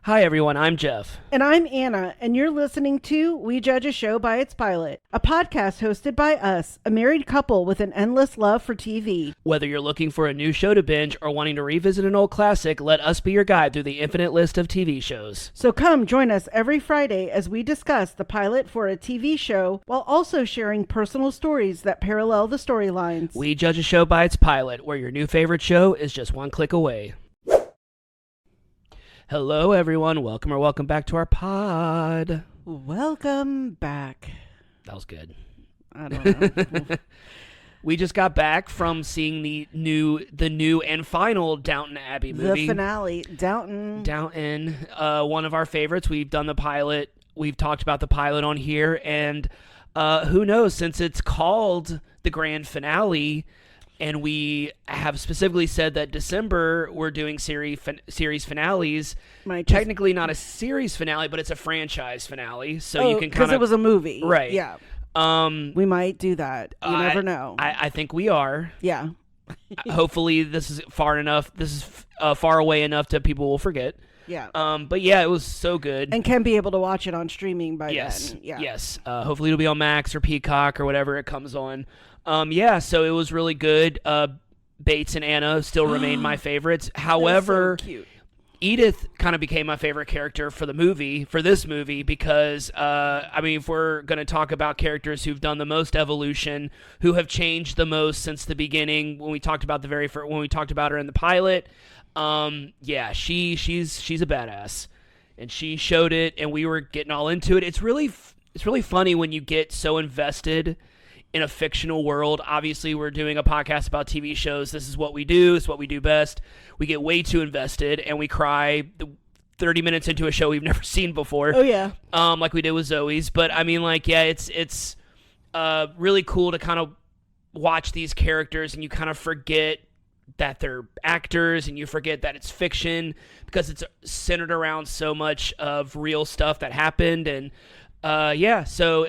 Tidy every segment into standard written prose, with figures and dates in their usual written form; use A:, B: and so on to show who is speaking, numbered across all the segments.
A: Hi everyone, I'm Jeff.
B: And I'm Anna, and you're listening to We Judge a Show by Its Pilot, a podcast hosted by us, a married couple with an endless love for TV.
A: Whether you're looking for a new show to binge or wanting to revisit an old classic, let us be your guide through the infinite list of TV shows.
B: So come join us every Friday as we discuss the pilot for a TV show while also sharing personal stories that parallel the storylines.
A: We Judge a Show by Its Pilot, where your new favorite show is just one click away. Hello everyone, welcome back to our pod.
B: Welcome back.
A: That was good.
B: I don't know.
A: We just got back from seeing the new and final Downton Abbey movie.
B: The finale, Downton.
A: Downton, one of our favorites. We've done the pilot. We've talked about the pilot on here, and who knows, since it's called the grand finale, and we have specifically said that December we're doing series finales. Technically not a series finale, but it's a franchise finale. So you can kind of,
B: because it was a movie,
A: right?
B: Yeah. We might do that. You never know.
A: I think we are.
B: Yeah.
A: Hopefully this is far enough. This is far away enough that people will forget.
B: Yeah.
A: But yeah, it was so good.
B: And can be able to watch it on streaming by
A: yes.
B: then. Yeah.
A: Yes. Hopefully it'll be on Max or Peacock or whatever it comes on. So it was really good. Bates and Anna still remain my favorites. However,
B: so cute.
A: Edith kind of became my favorite character for this movie, because, if we're going to talk about characters who've done the most evolution, who have changed the most since the beginning, when we talked about when we talked about her in the pilot, she's a badass, and she showed it, and we were getting all into it. It's really funny when you get so invested in a fictional world. Obviously, we're doing a podcast about TV shows. This is what we do. It's what we do best. We get way too invested, and we cry 30 minutes into a show we've never seen before.
B: Oh, yeah.
A: Like we did with Zoe's. But, it's really cool to kind of watch these characters, and you kind of forget that they're actors, and you forget that it's fiction, because it's centered around so much of real stuff that happened. And, so,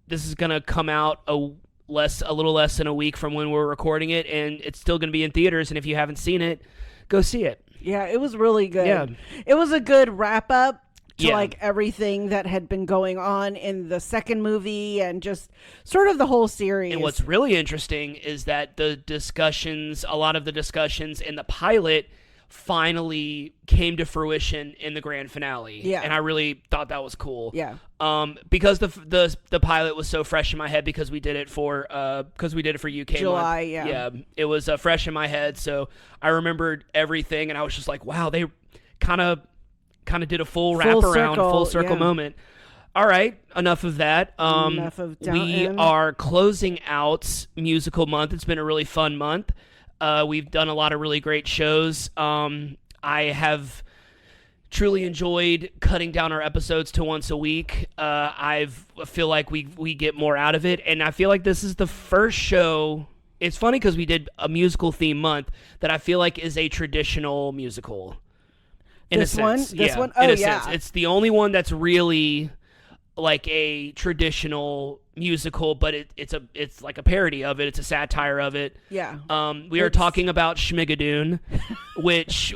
A: this is going to come out a little less than a week from when we're recording it, and it's still going to be in theaters, and if you haven't seen it, go see it.
B: Yeah, it was really good.
A: Yeah.
B: It was a good wrap-up to, everything that had been going on in the second movie and just sort of the whole series.
A: And what's really interesting is that a lot of the discussions in the pilot finally came to fruition in the grand finale.
B: Yeah.
A: And I really thought that was cool.
B: Yeah.
A: Because the pilot was so fresh in my head, because we did it for UK
B: July,
A: month.
B: yeah.
A: Yeah. It was fresh in my head, so I remembered everything, and I was just like, wow, they kind of did a full wraparound, full circle moment. All right, enough of that.
B: Enough of Downton.
A: We are closing out musical month. It's been a really fun month. We've done a lot of really great shows. I have truly enjoyed cutting down our episodes to once a week. I feel like we get more out of it, and I feel like this is the first show. It's funny because we did a musical theme month that I feel like is a traditional musical.
B: This one? Oh,
A: in a
B: yeah.
A: sense. It's the only one that's really like a traditional musical, but it's like a parody of it. It's a satire of it.
B: Yeah.
A: We are talking about Schmigadoon, which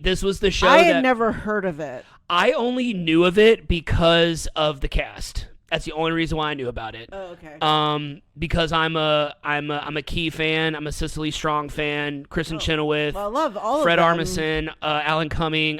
A: this was the show
B: I had never heard of it.
A: I only knew of it because of the cast. That's the only reason why I knew about it.
B: Oh, okay.
A: Because I'm a Key fan. I'm a Cecily Strong fan. Kristin Chenoweth.
B: Well, I love all
A: Fred
B: of them.
A: Armisen, Alan Cumming.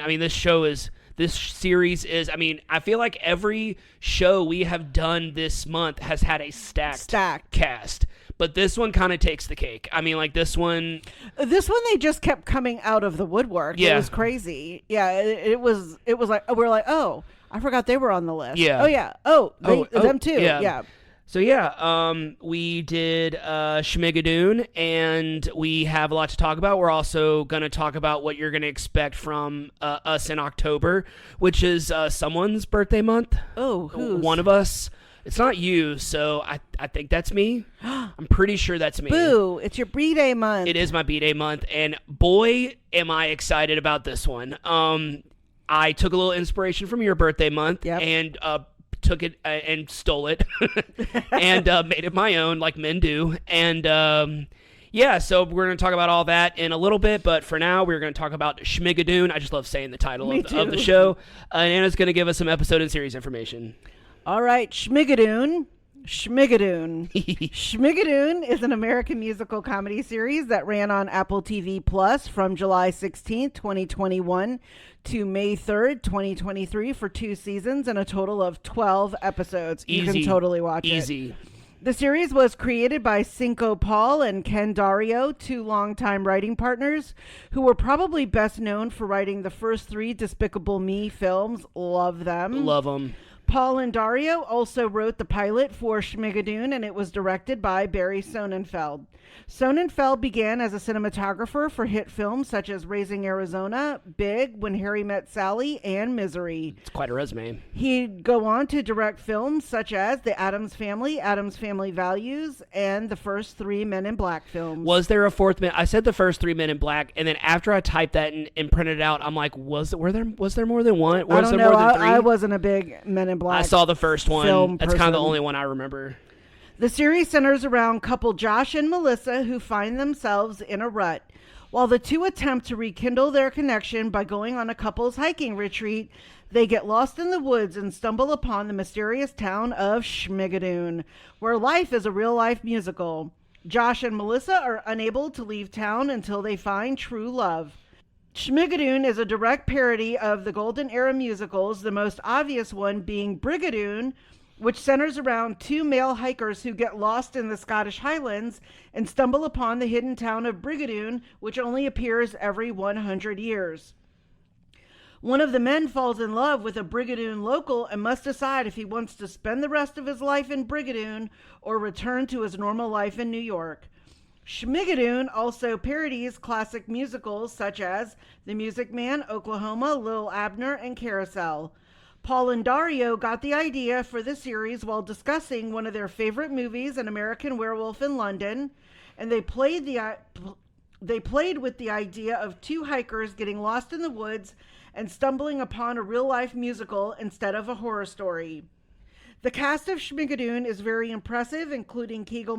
A: This series is, I feel like every show we have done this month has had a stacked cast. But this one kind of takes the cake. This one
B: they just kept coming out of the woodwork.
A: Yeah.
B: It was crazy. Yeah, it was like, we're like, oh, I forgot they were on the list.
A: Yeah.
B: Oh, yeah. Oh, them too.
A: Yeah.
B: Yeah.
A: So we did Schmigadoon, and we have a lot to talk about. We're also going to talk about what you're going to expect from us in October, which is someone's birthday month.
B: Oh, who's?
A: One of us. It's not you, so I think that's me. I'm pretty sure that's me.
B: Boo, it's your B-Day month.
A: It is my B-Day month, and boy, am I excited about this one. I took a little inspiration from your birthday month, and took it and stole it and made it my own, like men do. And Yeah, so we're going to talk about all that in a little bit, but for now, we're going to talk about Schmigadoon. I just love saying the title of the show. And Anna's going to give us some episode and series information.
B: All right, Schmigadoon. Schmigadoon is an American musical comedy series that ran on Apple TV Plus from July 16th, 2021 to May 3rd, 2023 for 2 seasons and a total of 12 episodes. You can totally watch it.
A: Easy.
B: The series was created by Cinco Paul and Ken Dario, 2 longtime writing partners who were probably best known for writing the first 3 Despicable Me films. Love them.
A: Love them.
B: Paul and Dario also wrote the pilot for Schmigadoon, and it was directed by Barry Sonnenfeld. Sonnenfeld began as a cinematographer for hit films such as Raising Arizona, Big, When Harry Met Sally, and Misery.
A: It's quite a resume.
B: He'd go on to direct films such as The Addams Family Values, and the first 3 Men in Black films.
A: Was there a 4th Man? I said the first 3 Men in Black, and then after I typed that and printed it out, I'm like, was there more than one?
B: I don't know. I wasn't a big Men in Black.
A: I saw the first one. That's kind of the only one I remember.
B: The series centers around couple Josh and Melissa who find themselves in a rut. While the 2 attempt to rekindle their connection by going on a couple's hiking retreat, they get lost in the woods and stumble upon the mysterious town of Schmigadoon, where life is a real-life musical. Josh and Melissa are unable to leave town until they find true love. Schmigadoon is a direct parody of the Golden Era musicals, the most obvious one being Brigadoon, which centers around 2 male hikers who get lost in the Scottish Highlands and stumble upon the hidden town of Brigadoon, which only appears every 100 years. One of the men falls in love with a Brigadoon local and must decide if he wants to spend the rest of his life in Brigadoon or return to his normal life in New York. Schmigadoon also parodies classic musicals such as The Music Man, Oklahoma, Lil Abner, and Carousel. Paul and Dario got the idea for the series while discussing one of their favorite movies, An American Werewolf in London, and they played with the idea of 2 hikers getting lost in the woods and stumbling upon a real-life musical instead of a horror story. The cast of Schmigadoon is very impressive, including Keegan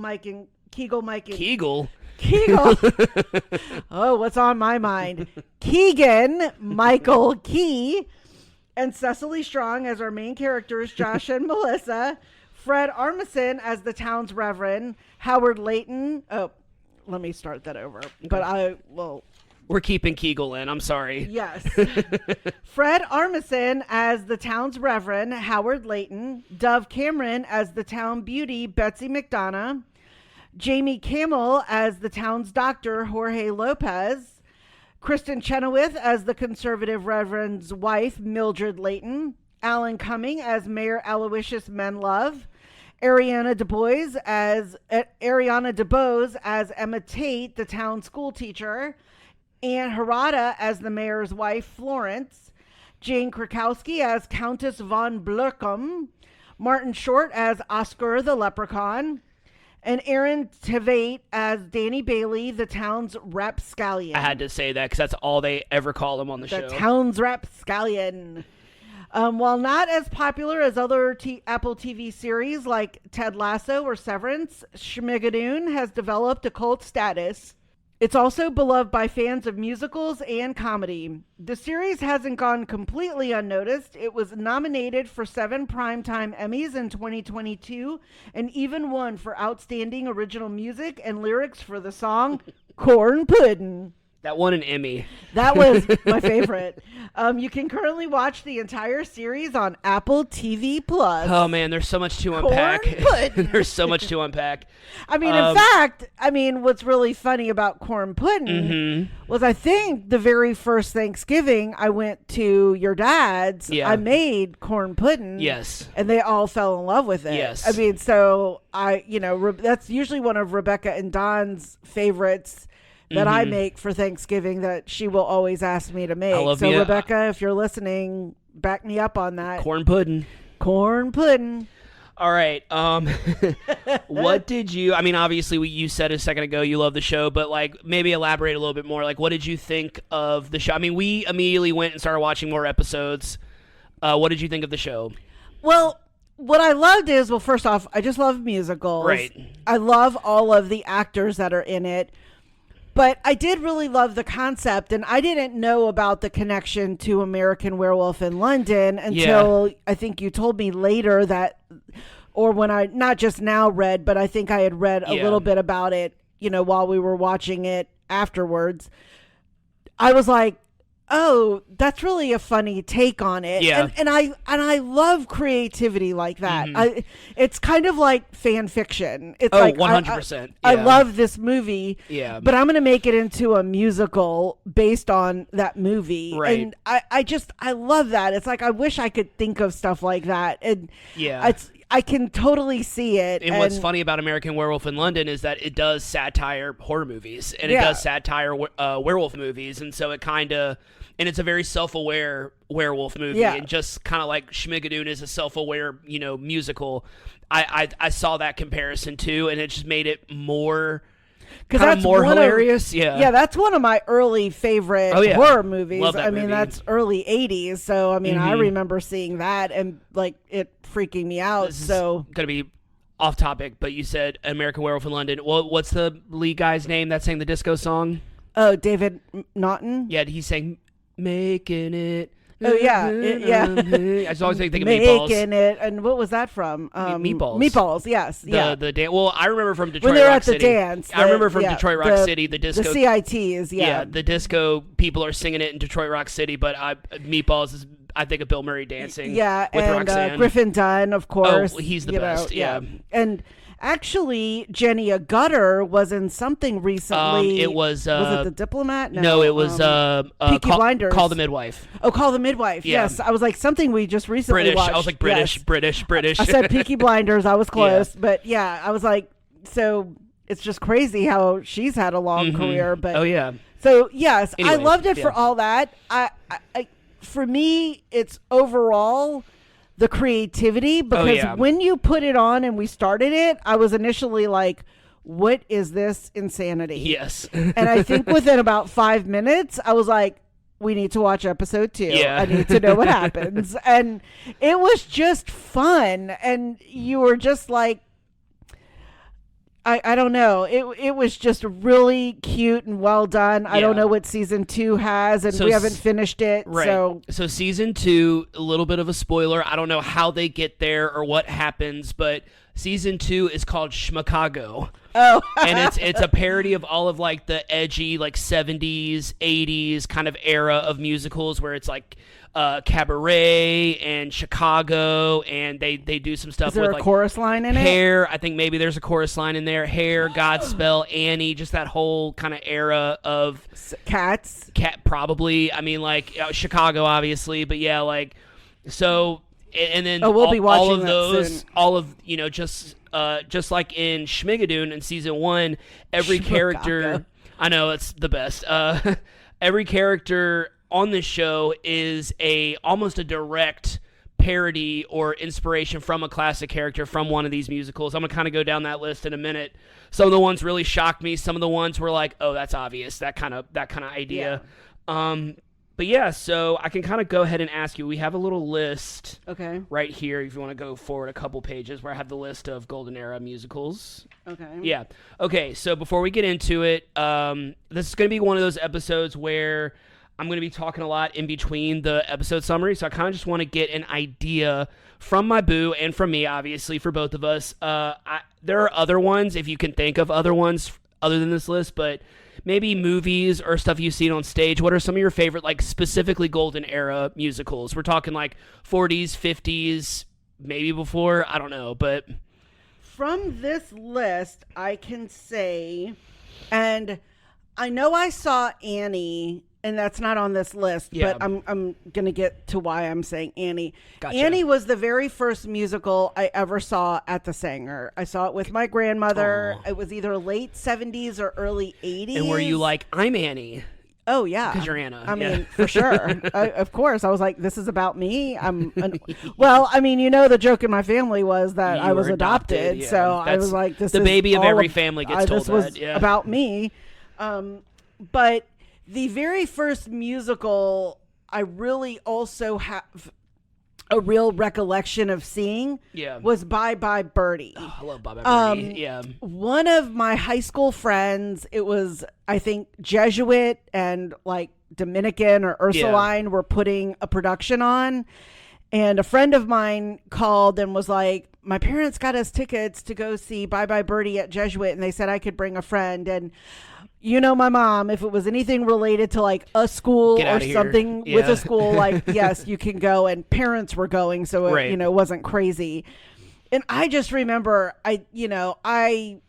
B: Oh, what's on my mind? Keegan Michael Key and Cecily Strong as our main characters, Josh and Melissa. Fred Armisen as the town's reverend. Howard Layton. Oh, let me start that over. Okay.
A: We're keeping Kegel in. I'm sorry.
B: Yes. Fred Armisen as the town's reverend, Howard Layton. Dove Cameron as the town beauty, Betsy McDonough. Jamie Camel as the town's doctor, Jorge Lopez. Kristin Chenoweth as the conservative reverend's wife, Mildred Layton. Alan Cumming as Mayor Aloysius Menlove. Ariana DeBose as Emma Tate, the town school teacher. Anne Harada as the mayor's wife, Florence. Jane Krakowski as Countess von Blurkum. Martin Short as Oscar the Leprechaun. And Aaron Tveit as Danny Bailey, the town's rapscallion.
A: I had to say that because that's all they ever call him on the show.
B: The town's rapscallion. While not as popular as other Apple TV series like Ted Lasso or Severance, Schmigadoon has developed a cult status. It's also beloved by fans of musicals and comedy. The series hasn't gone completely unnoticed. It was nominated for 7 Primetime Emmys in 2022 and even won for Outstanding Original Music and Lyrics for the song Corn Puddin'.
A: That won an Emmy.
B: That was my favorite. You can currently watch the entire series on Apple TV Plus.
A: Oh man, there's so much to unpack. There's so much to unpack.
B: I mean, in fact, what's really funny about corn pudding was I think the very first Thanksgiving I went to your dad's, I made corn pudding.
A: Yes.
B: And they all fell in love with it.
A: Yes.
B: So that's usually one of Rebecca and Don's favorites that I make for Thanksgiving that she will always ask me to make. So Rebecca, if you're listening, back me up on that.
A: Corn pudding.
B: Corn pudding.
A: All right. What did you, obviously you said a second ago you love the show, but maybe elaborate a little bit more. What did you think of the show? We immediately went and started watching more episodes. What did you think of the show?
B: Well, what I loved is, well, first off, I just love musicals.
A: Right.
B: I love all of the actors that are in it. But I did really love the concept, and I didn't know about the connection to American Werewolf in London until I think you told me later that, or when I not just now read, but I think I had read a little bit about it, while we were watching it afterwards. I was like, oh, that's really a funny take on it.
A: Yeah.
B: And I love creativity like that. Mm-hmm. It's kind of like fan fiction. It's
A: 100%.
B: I love this movie.
A: Yeah.
B: But I'm going to make it into a musical based on that movie.
A: Right.
B: And I love that. It's like, I wish I could think of stuff like that. And I can totally see it.
A: And what's funny about American Werewolf in London is that it does satire horror movies, and it does satire werewolf movies, and so it kind of, and it's a very self-aware werewolf movie, and just kind of like Schmigadoon is a self-aware, musical. I saw that comparison too, and it just made it more. Because that's more hilarious.
B: Yeah, that's one of my early favorite horror movies.
A: Love that movie.
B: That's early 80s. So, I remember seeing that and like it freaking me out. This is going
A: to be off topic, but you said American Werewolf in London. Well, what's the lead guy's name that sang the disco song?
B: Oh, David Naughton?
A: Yeah, he sang Making It.
B: Oh, yeah.
A: I just always think of Meatballs.
B: Making it. And what was that from?
A: Meatballs.
B: Meatballs, yes.
A: The dance. Well, I remember from Detroit
B: when they were
A: Rock
B: at the
A: City.
B: Dance.
A: I remember from Detroit Rock City, the disco.
B: The CITs,
A: Yeah, the disco people are singing it in Detroit Rock City, but Meatballs is, I think, of Bill Murray dancing.
B: Yeah,
A: with
B: and
A: Roxanne.
B: Griffin Dunn, of course.
A: Oh, he's the best, yeah.
B: And actually, Jenny Gutter was in something recently.
A: It was
B: it The Diplomat?
A: No, it was
B: Peaky Blinders.
A: Call the Midwife.
B: Oh, Call the Midwife.
A: Yeah.
B: Yes, I was like something we just recently
A: British.
B: watched.
A: I was like British. I
B: said Peaky Blinders. I was close, but yeah, I was like, so it's just crazy how she's had a long career. But so yes, anyway, I loved it for all that. I for me, it's overall the creativity, because when you put it on and we started it, I was initially like, what is this insanity?
A: Yes.
B: And I think within about 5 minutes, I was like, we need to watch episode 2.
A: Yeah.
B: I need to know what happens. And it was just fun. And you were just like, I don't know. It was just really cute and well done. I don't know what season 2 has, and we haven't finished it.
A: Right. So season 2, a little bit of a spoiler. I don't know how they get there or what happens, but season 2 is called Schmigadoon.
B: Oh.
A: And it's a parody of all of like the edgy like 70s, 80s kind of era of musicals where it's like Cabaret and Chicago, and they do some stuff.
B: Is there
A: with
B: a
A: like
B: chorus line in
A: Hair. I think maybe there's a chorus line in there. Hair, Godspell, Annie, just that whole kind of era of
B: Cats.
A: Cat, probably. I mean, like Chicago, obviously, but yeah, like so. And then
B: we'll be watching
A: all of
B: that
A: those,
B: soon.
A: all of just like in Schmigadoon in season 1, every character. I know it's the best. Every character on this show is almost a direct parody or inspiration from a classic character from one of these musicals. I'm gonna kind of go down that list in a minute. Some of the ones really shocked me. Some of the ones were like, oh, that's obvious. That kind of idea.
B: Yeah.
A: But yeah, so I can kind of go ahead and ask you. We have a little list right here if you want to go forward a couple pages where I have the list of Golden Era musicals.
B: Okay.
A: Yeah. Okay, so before we get into it, this is going to be one of those episodes where I'm going to be talking a lot in between the episode summary, so I kind of just want to get an idea from my boo and from me, obviously, for both of us. There are other ones, if you can think of other ones other than this list, but maybe movies or stuff you've seen on stage. What are some of your favorite, like, specifically Golden Era musicals? We're talking, like, 40s, 50s, maybe before. I don't know, but
B: from this list, I can say, and I know I saw Annie, and that's not on this list, but I'm going to get to why I'm saying Annie.
A: Gotcha.
B: Annie was the very first musical I ever saw at the Sanger. I saw it with my grandmother.
A: Aww.
B: It was either late 70s or early 80s.
A: And were you like, I'm Annie?
B: Oh, yeah.
A: Because you're Anna.
B: I mean, for sure. Of course. I was like, this is about me. Well, I mean, the joke in my family was that I was adopted.
A: Yeah.
B: So I was like, this
A: the
B: is
A: baby of every family gets told
B: this
A: that.
B: was
A: Yeah.
B: about me. But the very first musical I really also have a real recollection of seeing was Bye Bye Birdie.
A: Oh, I love Bye Bye Birdie. Yeah.
B: One of my high school friends, it was, I think, Jesuit and like Dominican or Ursuline were putting a production on. And a friend of mine called and was like, my parents got us tickets to go see Bye Bye Birdie at Jesuit. And they said I could bring a friend. And you know, my mom, if it was anything related to like a school or something with a school, like, yes, you can go. And parents were going. So, it, you know, wasn't crazy. And I just remember, I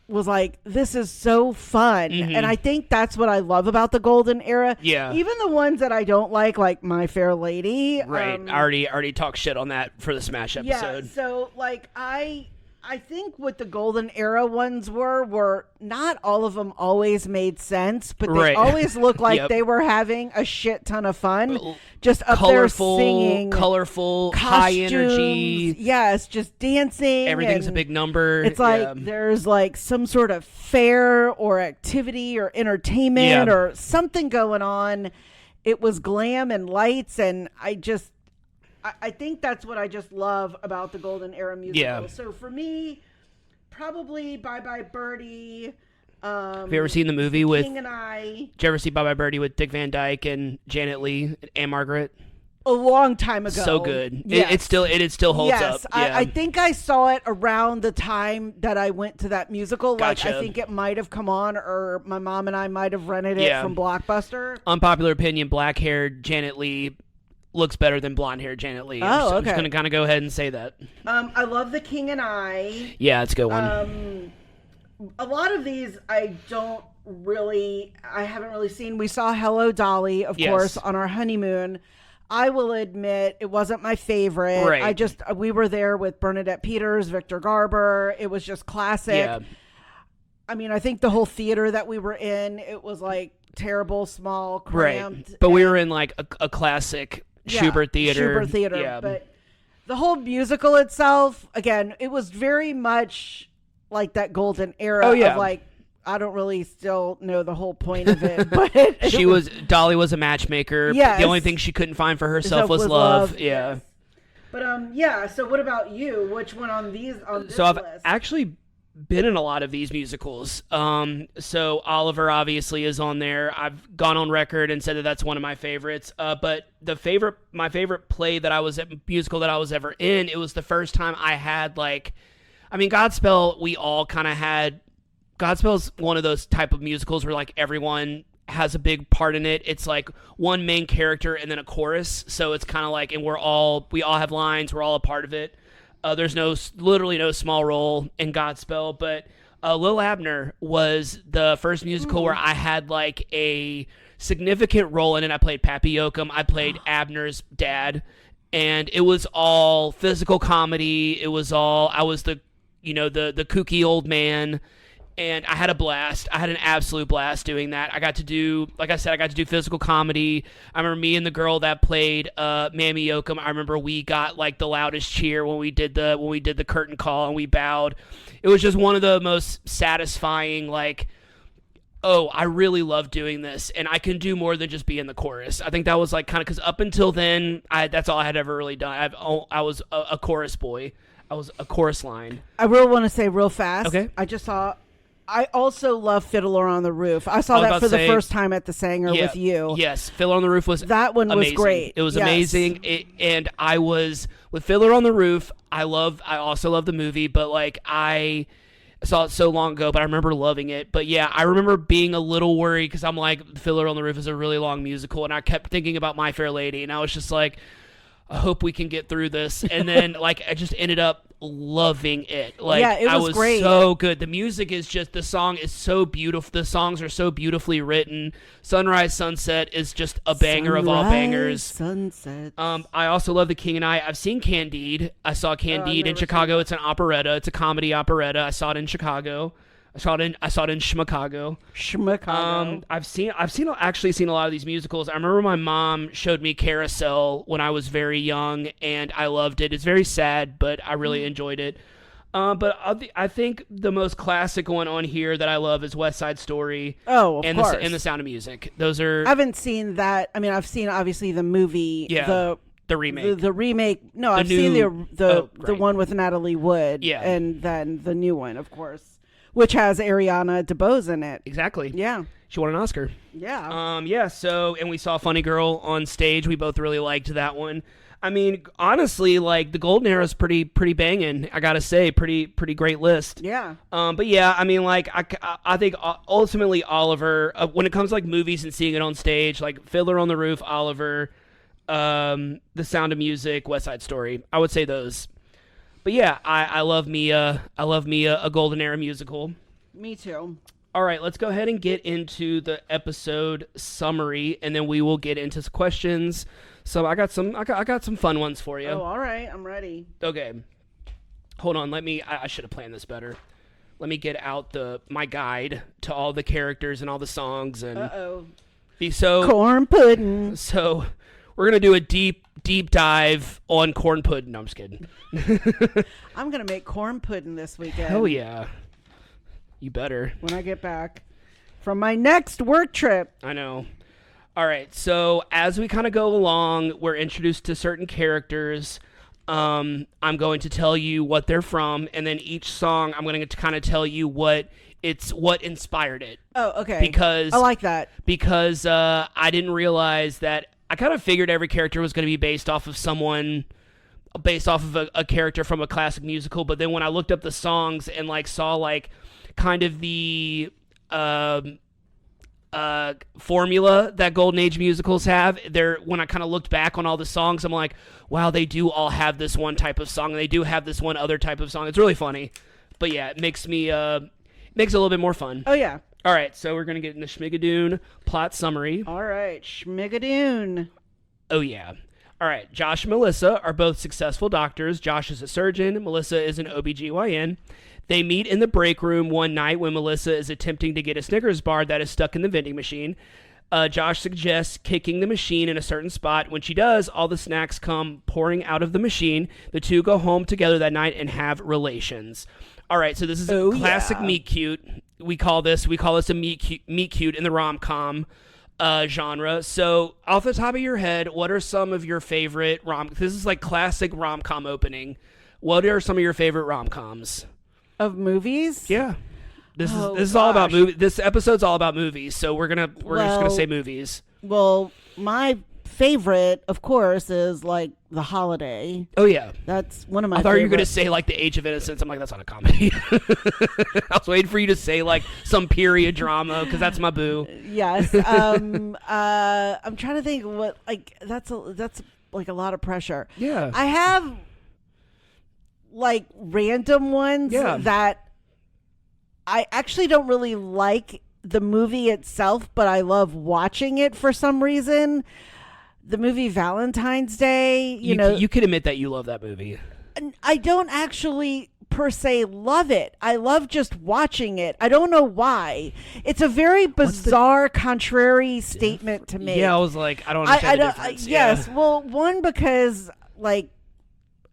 B: was like, this is so fun. And I think that's what I love about the golden era.
A: Yeah.
B: Even the ones that I don't like My Fair Lady.
A: Right. I already talked shit on that for the Smash episode.
B: Yeah. So like I think what the golden era ones were not all of them always made sense, but they always looked like they were having a shit ton of fun. Just up there singing.
A: Colorful,
B: costumes,
A: high energy.
B: Yes, just dancing.
A: Everything's a big number.
B: It's like there's like some sort of fair or activity or entertainment or something going on. It was glam and lights, and I think that's what I just love about the golden era musical.
A: Yeah.
B: So for me, probably Bye Bye Birdie.
A: Have you ever seen the movie with
B: King and I?
A: Did you ever see Bye Bye Birdie with Dick Van Dyke and Janet Leigh and Margaret?
B: A long time ago.
A: So good.
B: Yes.
A: It still holds up. Yeah.
B: I think I saw it around the time that I went to that musical.
A: Gotcha.
B: Like I think it might have come on, or my mom and I might have rented it from Blockbuster.
A: Unpopular opinion: black-haired Janet Leigh looks better than blonde-haired Janet Leigh. I'm just going to kind of go ahead and say that.
B: I love The King and I.
A: Yeah, it's a good one.
B: A lot of these I haven't really seen. We saw Hello Dolly, of course, on our honeymoon. I will admit it wasn't my favorite.
A: Right.
B: We were there with Bernadette Peters, Victor Garber. It was just classic.
A: Yeah.
B: I mean, I think the whole theater that we were in, it was like terrible, small, cramped.
A: Right. But we were in like a classic Schubert theater.
B: Yeah. But the whole musical itself, again, it was very much like that golden era of like, I don't really still know the whole point of it, but
A: Dolly was a matchmaker.
B: Yes.
A: The only thing she couldn't find for herself was love. Yeah.
B: Yes. But so what about you? Which one on this
A: So I've
B: list?
A: actually been in a lot of these musicals. So Oliver obviously is on there. I've gone on record and said that that's one of my favorites. But my favorite musical that I was ever in, it was the first time I had Godspell, we all kind of had. Godspell's one of those type of musicals where like everyone has a big part in it. It's like one main character and then a chorus. So it's kind of like, and we all have lines. We're all a part of it. There's literally no small role in Godspell, but Lil Abner was the first musical where I had like a significant role in it. I played Pappy Yoakum. I played Abner's dad, and it was all physical comedy. It was all, I was the kooky old man. And I had a blast. I had an absolute blast doing that. I got to do physical comedy. I remember me and the girl that played Mammy Yoakum. I remember we got like the loudest cheer when we did the curtain call and we bowed. It was just one of the most satisfying, like, oh, I really love doing this, and I can do more than just be in the chorus. I think that was like kind of, because up until then, that's all I had ever really done. I was a chorus boy. I was a chorus line.
B: I really want to say real fast.
A: Okay.
B: I also love Fiddler on the Roof. I saw that for the first time at the Sanger with you.
A: Yes, Fiddler on the Roof was
B: that one
A: amazing.
B: was great.
A: It was amazing. And I was with Fiddler on the Roof. I also love the movie, but like I saw it so long ago, but I remember loving it. But yeah, I remember being a little worried because I'm like, Fiddler on the Roof is a really long musical, and I kept thinking about My Fair Lady, and I was just like, I hope we can get through this. And then like I just ended up loving it. Like,
B: yeah, it was great.
A: So good. The music is just, the song is so beautiful. The songs are so beautifully written. Sunrise Sunset is just a banger of all bangers.
B: Sunset.
A: I also love The King and I. I've seen Candide. I saw Candide in Chicago. It's an operetta. It's a comedy operetta. I saw it in Chicago. I saw it in Schmigadoon. I've actually seen a lot of these musicals. I remember my mom showed me Carousel when I was very young, and I loved it. It's very sad, but I really enjoyed it. But I think the most classic one on here that I love is West Side Story.
B: Oh, of course.
A: And The Sound of Music. Those are.
B: I haven't seen that. I mean, I've seen obviously the movie, the
A: The remake.
B: The remake. No, I've seen the one with Natalie Wood.
A: Yeah.
B: And then the new one, of course, which has Ariana DeBose in it.
A: Exactly.
B: Yeah.
A: She won an Oscar.
B: Yeah.
A: Yeah. So, and we saw Funny Girl on stage. We both really liked that one. I mean, honestly, like the Golden Era is pretty banging. I gotta say, pretty great list.
B: Yeah.
A: But yeah, I mean, like I think ultimately Oliver, when it comes to like movies and seeing it on stage, like Fiddler on the Roof, Oliver, The Sound of Music, West Side Story, I would say those. But yeah, I love me a Golden Era musical.
B: Me too.
A: All right, let's go ahead and get into the episode summary, and then we will get into some questions. So I got some fun ones for you.
B: Oh, all right, I'm ready.
A: Okay, hold on. I should have planned this better. Let me get out my guide to all the characters and all the songs and.
B: Corn pudding.
A: So we're gonna do a deep dive on corn pudding. No, I'm just kidding.
B: I'm gonna make corn pudding this weekend.
A: Hell yeah. You better.
B: When I get back from my next work trip.
A: I know. All right. So as we kind of go along, we're introduced to certain characters. I'm going to tell you what they're from, and then each song I'm going to kind of tell you what inspired it.
B: Oh, okay.
A: Because
B: I like that.
A: Because I didn't realize that. I kind of figured every character was going to be based off of a character from a classic musical, but then when I looked up the songs and like saw like kind of the formula that Golden Age musicals have, when I kind of looked back on all the songs, I'm like, wow, they do all have this one type of song, and they do have this one other type of song. It's really funny. But yeah, it makes it a little bit more fun.
B: Oh, yeah.
A: All right, so we're going to get in the Schmigadoon plot summary.
B: All right, Schmigadoon.
A: Oh, yeah. All right, Josh and Melissa are both successful doctors. Josh is a surgeon. Melissa is an OBGYN. They meet in the break room one night when Melissa is attempting to get a Snickers bar that is stuck in the vending machine. Josh suggests kicking the machine in a certain spot. When she does, all the snacks come pouring out of the machine. The two go home together that night and have relations. All right, so this is a classic meet cute. We call this a meet cute in the rom-com genre. So off the top of your head, what are some of your favorite this is like classic rom-com opening. What are some of your favorite rom-coms?
B: Of movies?
A: Yeah. This is all about movies. This episode's all about movies, so we're just gonna say movies.
B: Well, my favorite, of course, is like The Holiday.
A: Oh yeah,
B: that's one of my.
A: I thought you were gonna say like The Age of Innocence. I'm like, that's not a comedy. I was waiting for you to say like some period drama because that's my boo.
B: Yes. I'm trying to think what like that's like a lot of pressure.
A: Yeah.
B: I have like random ones that I actually don't really like the movie itself, but I love watching it for some reason. The movie Valentine's Day, you know.
A: You can admit that you love that movie.
B: I don't actually per se love it. I love just watching it. I don't know why. It's a very bizarre, contrary statement to me.
A: Yeah, I was like, I don't understand the difference.
B: Yes, well, one, because like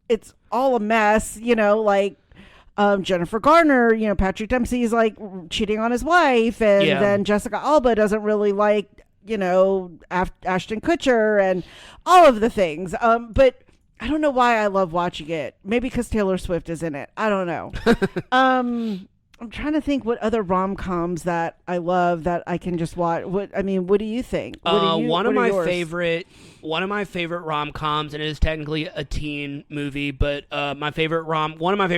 B: it's all a mess, you know, like Jennifer Garner, you know, Patrick Dempsey's like cheating on his wife, and then Jessica Alba doesn't really like, you know, Ashton Kutcher and all of the things. But I don't know why I love watching it. Maybe because Taylor Swift is in it. I don't know. I'm trying to think what other rom-coms that I love that I can just watch. What do you think?
A: One of my favorite rom-coms, and it is technically a teen movie, but one of my favorite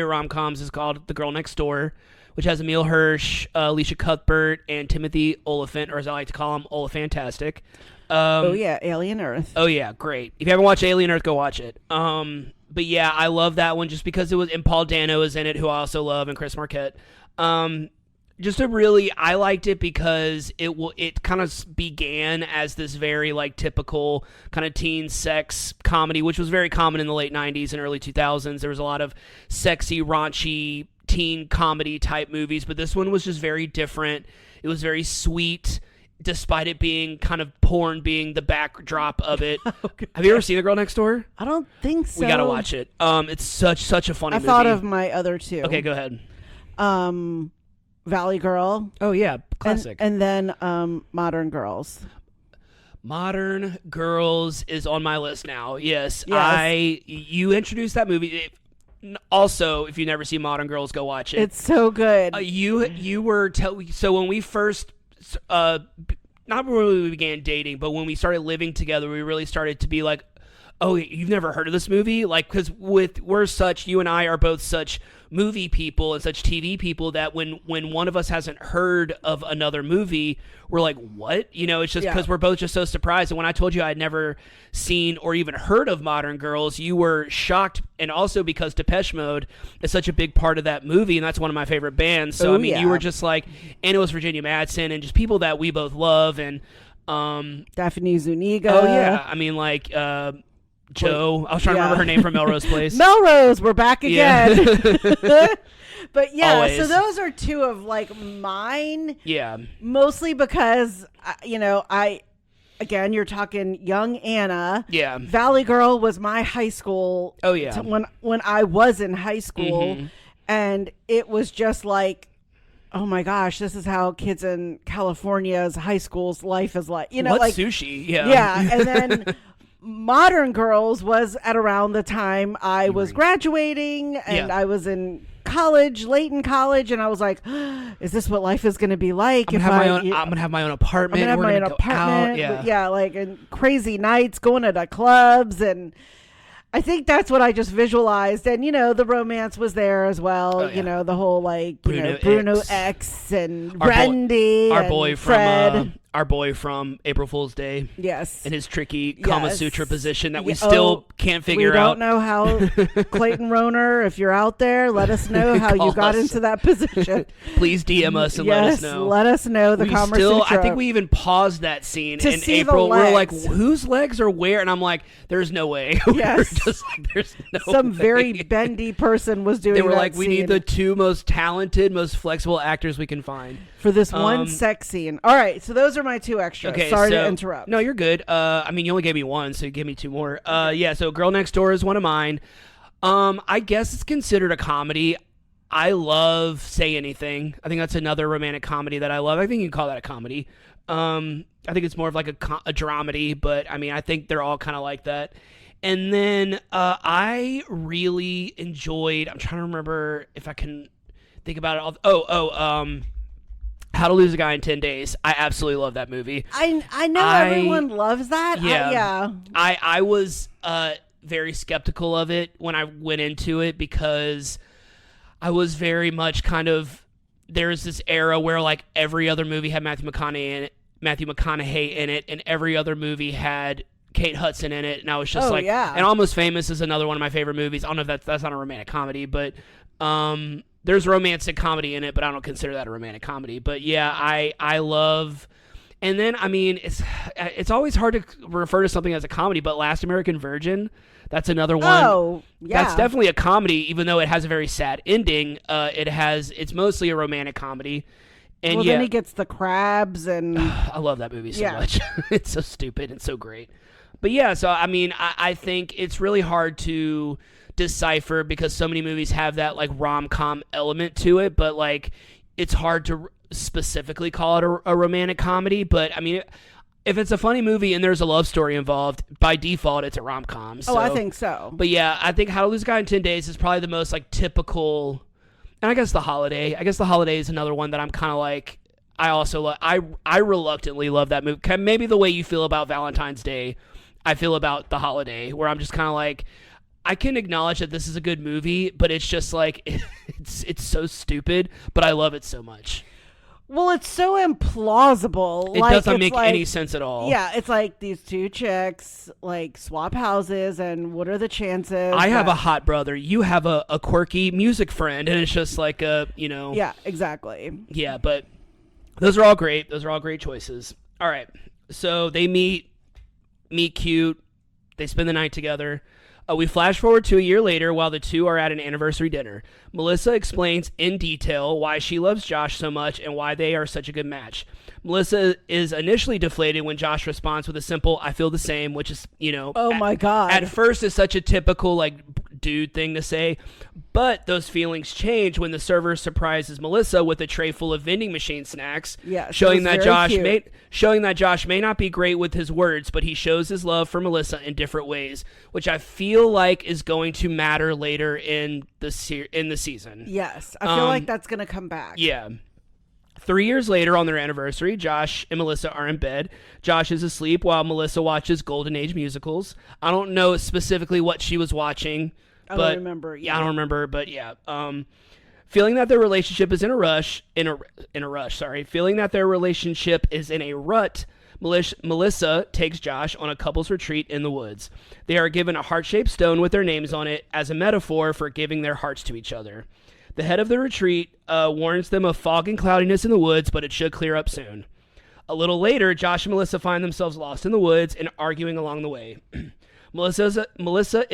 A: rom-coms is called The Girl Next Door, which has Emile Hirsch, Alicia Cuthbert, and Timothy Olyphant, or as I like to call him, Olyphantastic.
B: Alien Earth.
A: Oh yeah, great. If you haven't watched Alien Earth, go watch it. But yeah, I love that one just because and Paul Dano is in it, who I also love, and Chris Marquette. I liked it because it kind of began as this very like typical kind of teen sex comedy, which was very common in the late 90s and early 2000s. There was a lot of sexy, raunchy teen comedy type movies, but this one was just very different. It was very sweet, despite it being kind of porn being the backdrop of it. Okay. Have you ever seen The Girl Next Door?
B: I don't think so.
A: We gotta watch it. It's such a funny movie.
B: I thought of my other two.
A: Okay, go ahead.
B: Valley Girl.
A: Oh yeah, classic.
B: And then Modern Girls.
A: Modern Girls is on my list now. Yes.
B: Yes.
A: You introduced that movie. Also, if you never see Modern Girls, go watch it.
B: It's so good.
A: You were so when we first not when we began dating, but when we started living together, we really started to be like, oh, you've never heard of this movie? Like, because you and I are both such movie people and such TV people that when one of us hasn't heard of another movie, we're like, what? You know, it's just because we're both just so surprised. And when I told you I'd never seen or even heard of Modern Girls, you were shocked. And also because Depeche Mode is such a big part of that movie, and that's one of my favorite bands. So, you were just like, and it was Virginia Madsen and just people that we both love. And
B: Daphne Zuniga.
A: Oh, yeah. I mean, like... Joe. I was trying to remember her name from Melrose Place.
B: Melrose, we're back again.
A: Yeah.
B: But yeah,
A: Always.
B: So those are two of like mine.
A: Yeah.
B: Mostly because, again, you're talking young Anna.
A: Yeah.
B: Valley Girl was my high school.
A: Oh, yeah.
B: When I was in high school.
A: Mm-hmm. And
B: it was just like, oh my gosh, this is how kids in California's high school's life is like. You know,
A: What's sushi? Yeah.
B: Yeah. And then... Modern Girls was at around the time I was graduating and I was in college, late in college, and I was like, is this what life is going to be like?
A: I'm going to have my own apartment.
B: I'm going to have my own apartment. Yeah, like and crazy nights, going to the clubs, and I think that's what I just visualized. And, the romance was there as well.
A: Oh, yeah.
B: The whole, like,
A: Bruno
B: X and Brandy
A: our
B: and
A: boy
B: Fred.
A: From our boy from April Fool's Day.
B: Yes.
A: And his tricky Kama Sutra position that we
B: still
A: can't figure out.
B: We don't know how, Clayton Roner, if you're out there, let us know how you got into that position.
A: Please DM us and let us know.
B: Let us know the Kama Sutra.
A: I think we even paused that scene
B: to
A: in
B: see
A: April.
B: The
A: we're like, whose legs are where? And I'm like, there's no way.
B: Yes.
A: Just like, there's no
B: Some
A: way.
B: very bendy person was doing
A: They were
B: that
A: like, we need the two most talented, most flexible actors we can find.
B: For this one sex scene. All right, so those are my two extras.
A: Okay,
B: Sorry to interrupt.
A: No, you're good. I mean, you only gave me one, so you give me two more. Yeah, so Girl Next Door is one of mine. I guess it's considered a comedy. I love Say Anything. I think that's another romantic comedy that I love. I think you can call that a comedy. I think it's more of like a dramedy, but I mean, I think they're all kind of like that. And then I really enjoyed, I'm trying to remember if I can think about it. How to Lose a Guy in 10 Days. I absolutely love that movie.
B: I know everyone loves that.
A: Yeah. I was very skeptical of it when I went into it because I was very much kind of, there's this era where like every other movie had Matthew McConaughey in it, and every other movie had Kate Hudson in it, and I was just and Almost Famous is another one of my favorite movies. I don't know if that's not a romantic comedy, but there's romantic comedy in it, but I don't consider that a romantic comedy. But yeah, I love, and then I mean it's always hard to refer to something as a comedy, but Last American Virgin, that's another one.
B: Oh, yeah.
A: That's definitely a comedy, even though it has a very sad ending. It's mostly a romantic comedy. And
B: then he gets the crabs, and
A: I love that movie so much. It's so stupid and so great. But yeah, so I mean, I think it's really hard to decipher because so many movies have that like rom-com element to it, but like it's hard to specifically call it a romantic comedy. But I mean, if it's a funny movie and there's a love story involved, by default it's a rom-com. So.
B: Oh, I think so.
A: But yeah, I think How to Lose a Guy in 10 Days is probably the most like typical. And I guess The Holiday. Is another one that I'm kind of like. I also love. I reluctantly love that movie. Maybe the way you feel about Valentine's Day, I feel about The Holiday, where I'm just kind of like, I can acknowledge that this is a good movie, but it's just like it's so stupid, but I love it so much.
B: Well, it's so implausible.
A: It doesn't make any sense at all.
B: Yeah, it's like these two chicks like swap houses, and what are the chances?
A: I have a hot brother. You have a quirky music friend, and it's just like
B: Yeah, exactly.
A: Yeah, but those are all great. Those are all great choices. All right, so they meet cute. They spend the night together. We flash forward to a year later while the two are at an anniversary dinner. Melissa explains in detail why she loves Josh so much and why they are such a good match. Melissa is initially deflated when Josh responds with a simple, "I feel the same," which is,
B: oh my God.
A: At first is such a typical, like, dude thing to say. But those feelings change when the server surprises Melissa with a tray full of vending machine snacks, showing that Josh may not be great with his words, but he shows his love for Melissa in different ways, which I feel like is going to matter later in the season.
B: Yes, I feel like that's going to come back.
A: Yeah. 3 years later, on their anniversary, Josh and Melissa are in bed. Josh is asleep while Melissa watches Golden Age musicals. I don't know specifically what she was watching.
B: I don't remember.
A: Yeah, I don't remember, but yeah. Feeling that their relationship is feeling that their relationship is in a rut, Melissa takes Josh on a couple's retreat in the woods. They are given a heart-shaped stone with their names on it as a metaphor for giving their hearts to each other. The head of the retreat warns them of fog and cloudiness in the woods, but it should clear up soon. A little later, Josh and Melissa find themselves lost in the woods and arguing along the way. Melissa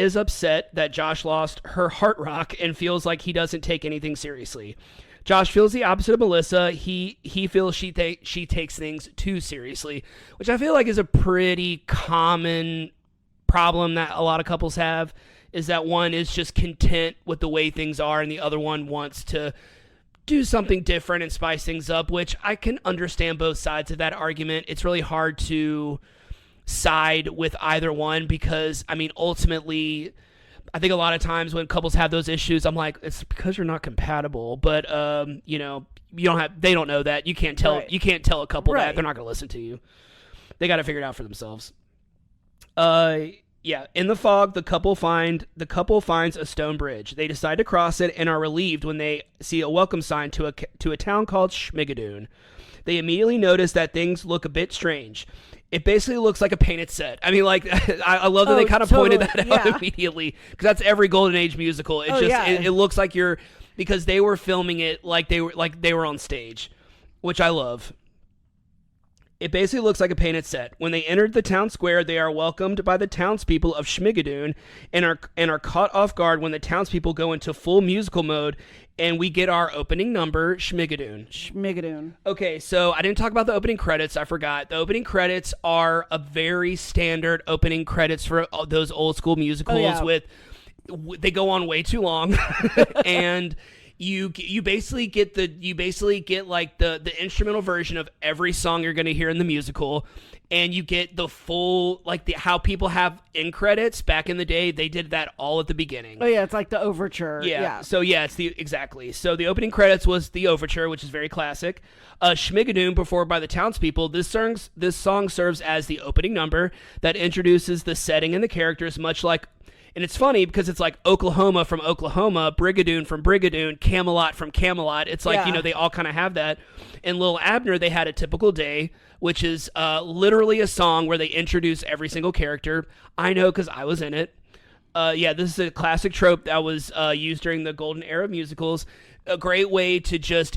A: is upset that Josh lost her heart rock and feels like he doesn't take anything seriously. Josh feels the opposite of Melissa. He feels she takes things too seriously, which I feel like is a pretty common problem that a lot of couples have. Is that one is just content with the way things are, and the other one wants to do something different and spice things up, which I can understand both sides of that argument. It's really hard to side with either one because, I mean, ultimately, I think a lot of times when couples have those issues, I'm like, it's because you're not compatible. But, they don't know that. You can't tell a couple that. They're not going to listen to you. They got to figure it out for themselves. Yeah, in the fog, the couple finds a stone bridge. They decide to cross it and are relieved when they see a welcome sign to a town called Schmigadoon. They immediately notice that things look a bit strange. It basically looks like a painted set. I mean, like, I love that they kind of pointed that out immediately, because that's every Golden Age musical. It looks like because they were filming it like they were on stage, which I love. It basically looks like a painted set. When they entered the town square, they are welcomed by the townspeople of Schmigadoon and are caught off guard when the townspeople go into full musical mode, and we get our opening number, Schmigadoon. Okay, so I didn't talk about the opening credits. I forgot. The opening credits are a very standard opening credits for those old school musicals they go on way too long, and You basically get like the instrumental version of every song you're going to hear in the musical, and you get the full, like, how people have end credits back in the day. They did that all at the beginning.
B: Oh yeah, it's like the overture.
A: Yeah. So yeah, exactly. So the opening credits was the overture, which is very classic. Schmigadoon, performed by the townspeople. This song serves as the opening number that introduces the setting and the characters, much like. And it's funny because it's like Oklahoma from Oklahoma, Brigadoon from Brigadoon, Camelot from Camelot. It's like, they all kind of have that. In Lil Abner, they had A Typical Day, which is literally a song where they introduce every single character. I know because I was in it. This is a classic trope that was used during the golden era of musicals. A great way to just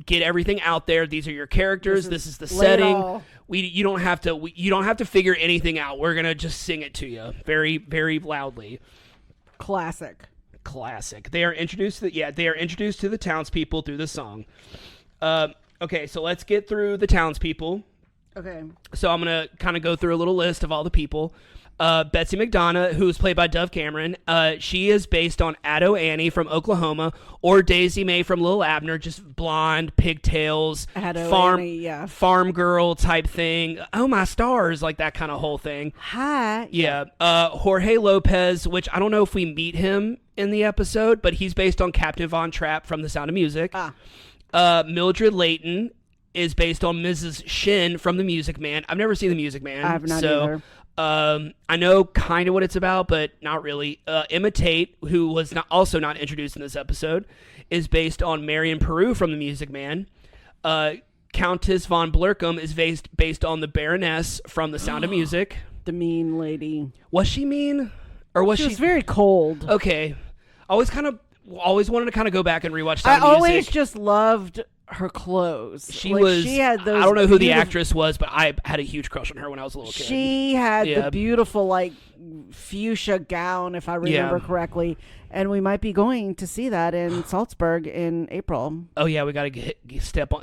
A: get everything out there. These are your characters. This is the setting. You don't have to figure anything out. We're gonna just sing it to you very, very loudly.
B: Classic.
A: They are introduced to the townspeople through the song. Okay, so let's get through the townspeople.
B: Okay.
A: So I'm gonna kind of go through a little list of all the people. Betsy McDonough, who is played by Dove Cameron, she is based on Addo Annie from Oklahoma, or Daisy Mae from Lil Abner, just blonde, pigtails, farm girl type thing. Oh, my stars, like that kind of whole thing.
B: Hi.
A: Yeah. Jorge Lopez, which I don't know if we meet him in the episode, but he's based on Captain Von Trapp from The Sound of Music. Mildred Layton is based on Mrs. Shin from The Music Man. I've never seen The Music Man.
B: I have not either.
A: I know kind of what it's about, but not really. Emma Tate, who was also not introduced in this episode, is based on Marion Peru from The Music Man. Countess von Blurkham is based on the Baroness from The Sound of Music.
B: The mean lady.
A: Was she mean? Or was she
B: was very cold.
A: Okay. Always wanted to kind of go back and rewatch Sound of Music.
B: I always just loved her clothes.
A: She had those. I don't know who the actress was, but I had a huge crush on her when I was a little kid.
B: She had the beautiful, like, fuchsia gown, if I remember correctly. And we might be going to see that in Salzburg in April.
A: Oh, yeah, we got to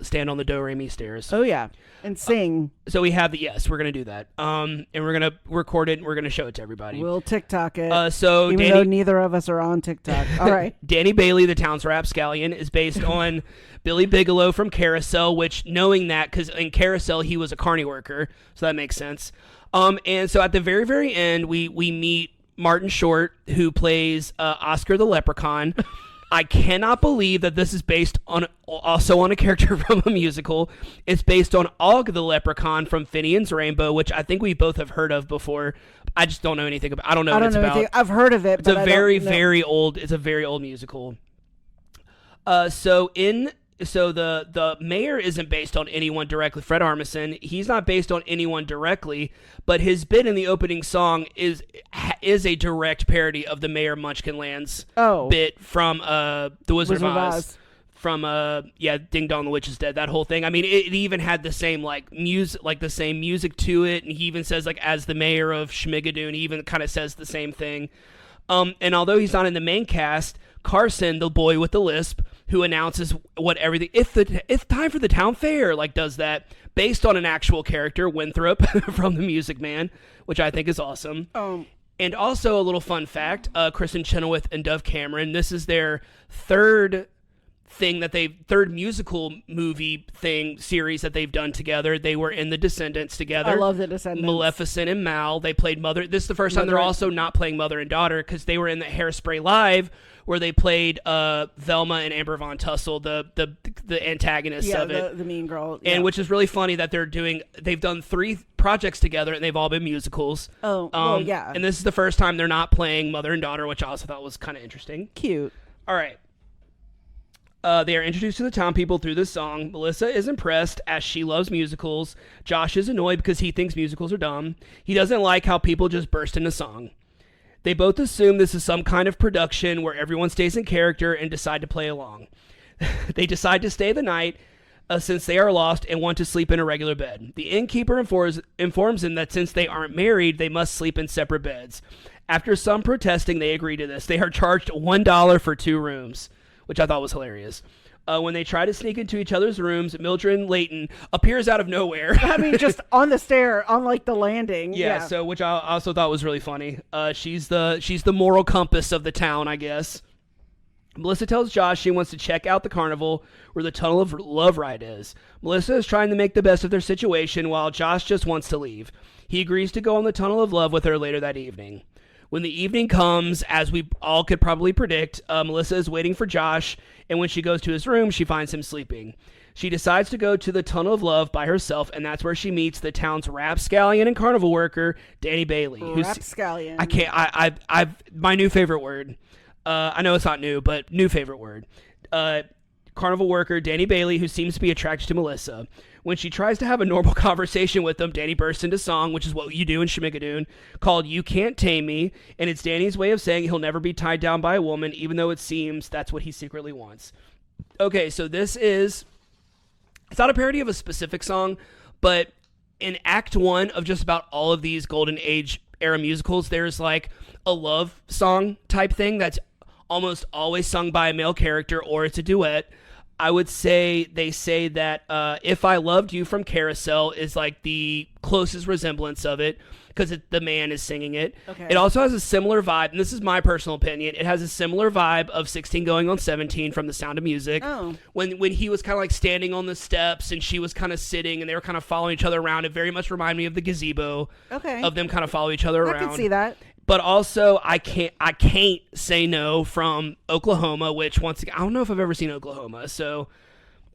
A: stand on the Do-Re-Mi stairs.
B: Oh, yeah, and sing.
A: So we have we're going to do that. And we're going to record it, and we're going to show it to everybody.
B: We'll TikTok it.
A: So
B: even though neither of us are on TikTok. All right.
A: Danny Bailey, the town's rapscallion, is based on Billy Bigelow from Carousel, which, knowing that, because in Carousel he was a carny worker, so that makes sense. And so at the very, very end, we meet Martin Short, who plays Oscar the Leprechaun. I cannot believe that this is based on a character from a musical. It's based on Og the Leprechaun from Finian's Rainbow, which I think we both have heard of before. I just don't know anything about. I don't know what it's about.
B: I've heard of it.
A: It's a very old. It's a very old musical. So the mayor isn't based on anyone directly. Fred Armisen, he's not based on anyone directly, but his bit in the opening song is a direct parody of the Mayor Munchkinland's bit from The Wizard of Oz. From Ding Dong the Witch is Dead, that whole thing. I mean, it even had the same music to it, and he even says as the mayor of Schmigadoon, he even kind of says the same thing. And although he's not in the main cast, Carson, the boy with the lisp, who announces it's time for the town fair, does that based on an actual character, Winthrop from The Music Man, which I think is awesome. And also a little fun fact, Kristin Chenoweth and Dove Cameron, this is their third musical movie series that they've done together. They were in The Descendants together.
B: I love The Descendants.
A: Maleficent and Mal. They played mother. This is the first time they're also not playing mother and daughter, because they were in the Hairspray Live, where they played Velma and Amber Von Tussle, the antagonists of it.
B: the mean girl.
A: And which is really funny that they've done 3 projects together, and they've all been musicals.
B: And
A: this is the first time they're not playing mother and daughter, which I also thought was kind of interesting.
B: Cute.
A: All right. They are introduced to the town people through this song. Melissa is impressed, as she loves musicals. Josh is annoyed because he thinks musicals are dumb. He doesn't like how people just burst into song. They both assume this is some kind of production where everyone stays in character and decide to play along. They decide to stay the night since they are lost and want to sleep in a regular bed. The innkeeper informs them that since they aren't married, they must sleep in separate beds. After some protesting, they agree to this. They are charged $1 for 2 rooms, which I thought was hilarious. When they try to sneak into each other's rooms, Mildred Layton appears out of nowhere.
B: I mean, just on the stair, on the landing.
A: Yeah. So which I also thought was really funny. She's the moral compass of the town, I guess. Melissa tells Josh she wants to check out the carnival where the Tunnel of Love ride is. Melissa is trying to make the best of their situation, while Josh just wants to leave. He agrees to go on the Tunnel of Love with her later that evening. When the evening comes, as we all could probably predict, Melissa is waiting for Josh, and when she goes to his room, she finds him sleeping. She decides to go to the Tunnel of Love by herself, and that's where she meets the town's rapscallion and carnival worker, Danny Bailey.
B: Rapscallion.
A: I've my new favorite word. I know it's not new, but new favorite word. Carnival worker, Danny Bailey, who seems to be attracted to Melissa. When she tries to have a normal conversation with him, Danny bursts into song, which is what you do in Schmigadoon, called You Can't Tame Me, and it's Danny's way of saying he'll never be tied down by a woman, even though it seems that's what he secretly wants. Okay, so it's not a parody of a specific song, but in Act 1 of just about all of these Golden Age era musicals, there's a love song type thing that's almost always sung by a male character, or it's a duet. I would say they say that If I Loved You from Carousel is the closest resemblance of it, because the man is singing it.
B: Okay.
A: It also has a similar vibe, and this is my personal opinion, it has a similar vibe of 16 Going on 17 from The Sound of Music.
B: Oh.
A: When he was kind of standing on the steps and she was kind of sitting and they were kind of following each other around. It very much reminded me of the gazebo.
B: Okay.
A: Of them kind of follow each other around.
B: I can see that.
A: But also, I can't say no from Oklahoma, which once again, I don't know if I've ever seen Oklahoma, so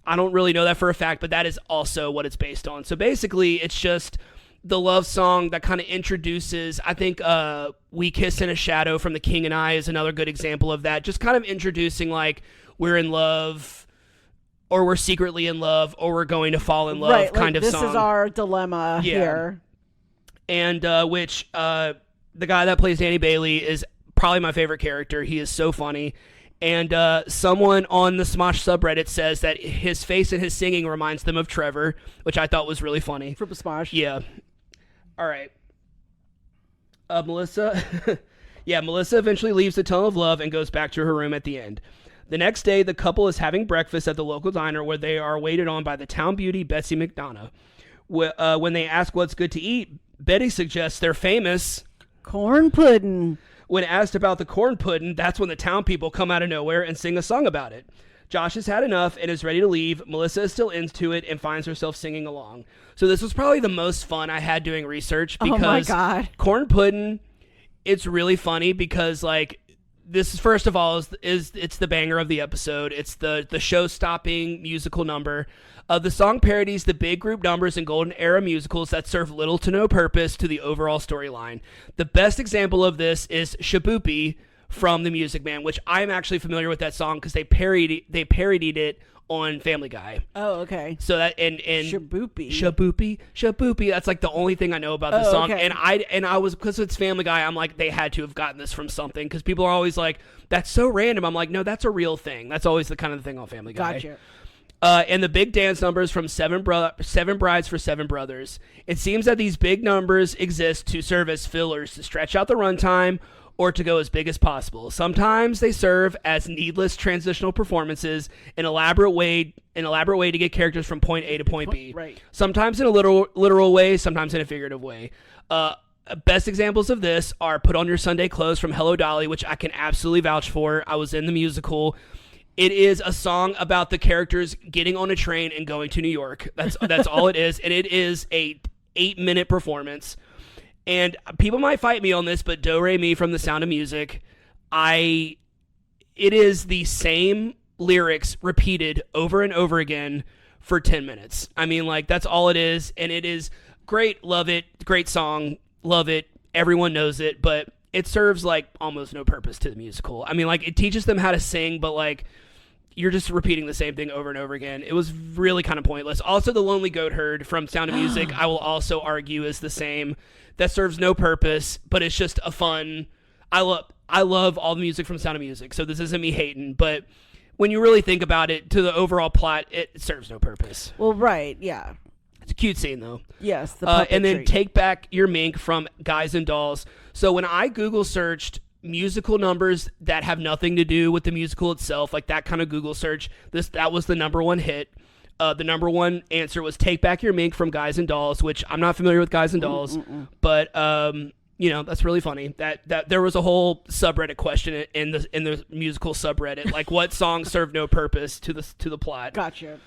A: I don't really know that for a fact, but that is also what it's based on. So basically, it's just the love song that kind of introduces, I think We Kiss in a Shadow from The King and I is another good example of that. Just kind of introducing we're in love, or we're secretly in love, or we're going to fall in love kind of
B: this
A: song.
B: This is our dilemma here.
A: And which... the guy that plays Danny Bailey is probably my favorite character. He is so funny. And someone on the Smosh subreddit says that his face and his singing reminds them of Trevor, which I thought was really funny.
B: From Smosh.
A: Yeah. All right. Melissa, Melissa eventually leaves the tunnel of love and goes back to her room at the end. The next day, the couple is having breakfast at the local diner where they are waited on by the town beauty, Betsy McDonough. When they ask what's good to eat, Betty suggests their famous
B: corn pudding.
A: When asked about the corn pudding, that's when the town people come out of nowhere and sing a song about it. Josh has had enough and is ready to leave. Melissa is still into it and finds herself singing along. So this was probably the most fun I had doing research because
B: oh my God.
A: Corn pudding, it's really funny because like this is, first of all, is it's the banger of the episode. It's the show-stopping musical number. The song parodies the big group numbers in golden era musicals that serve little to no purpose to the overall storyline. The best example of this is Shaboopy from The Music Man, which I'm actually familiar with that song because they parodied it on Family Guy.
B: Oh, okay.
A: So that and Shaboopy. That's like the only thing I know about this song.
B: Okay.
A: And I was, because it's Family Guy, I'm like, they had to have gotten this from something because people are always like, that's so random. I'm like, no, that's a real thing. That's always the kind of thing on Family Guy.
B: Gotcha.
A: And the big dance numbers from Seven Brides for Seven Brothers. It seems that these big numbers exist to serve as fillers to stretch out the runtime or to go as big as possible. Sometimes they serve as needless transitional performances, an elaborate way to get characters from point A to point B.
B: Right.
A: Sometimes in a literal way, sometimes in a figurative way. Best examples of this are Put On Your Sunday Clothes from Hello Dolly, which I can absolutely vouch for. I was in the musical. It is a song about the characters getting on a train and going to New York. That's all it is. And it is a 8-minute performance. And people might fight me on this, but Do Re Mi from The Sound of Music, it is the same lyrics repeated over and over again for 10 minutes. I mean, like, that's all it is. And it is great. Love it. Great song. Love it. Everyone knows it. But it serves, like, almost no purpose to the musical. I mean, like, it teaches them how to sing, but, like, you're just repeating the same thing over and over again. It was really kind of pointless. Also, the Lonely Goat Herd from Sound of Music, I will also argue is the same. That serves no purpose, but it's just a fun. I love all the music from Sound of Music, so this isn't me hating, but when you really think about it, to the overall plot, it serves no purpose.
B: Well, right, yeah.
A: It's a cute scene, though.
B: Yes, the
A: and then
B: puppetry.
A: Take Back Your Mink from Guys and Dolls. So when I Google searched musical numbers that have nothing to do with the musical itself, like that kind of Google search, that was the number one hit. The number one answer was Take Back Your Mink from Guys and Dolls, which I'm not familiar with Guys and Dolls, but that's really funny. That there was a whole subreddit question in the musical subreddit, like what songs serve no purpose to the plot.
B: Gotcha.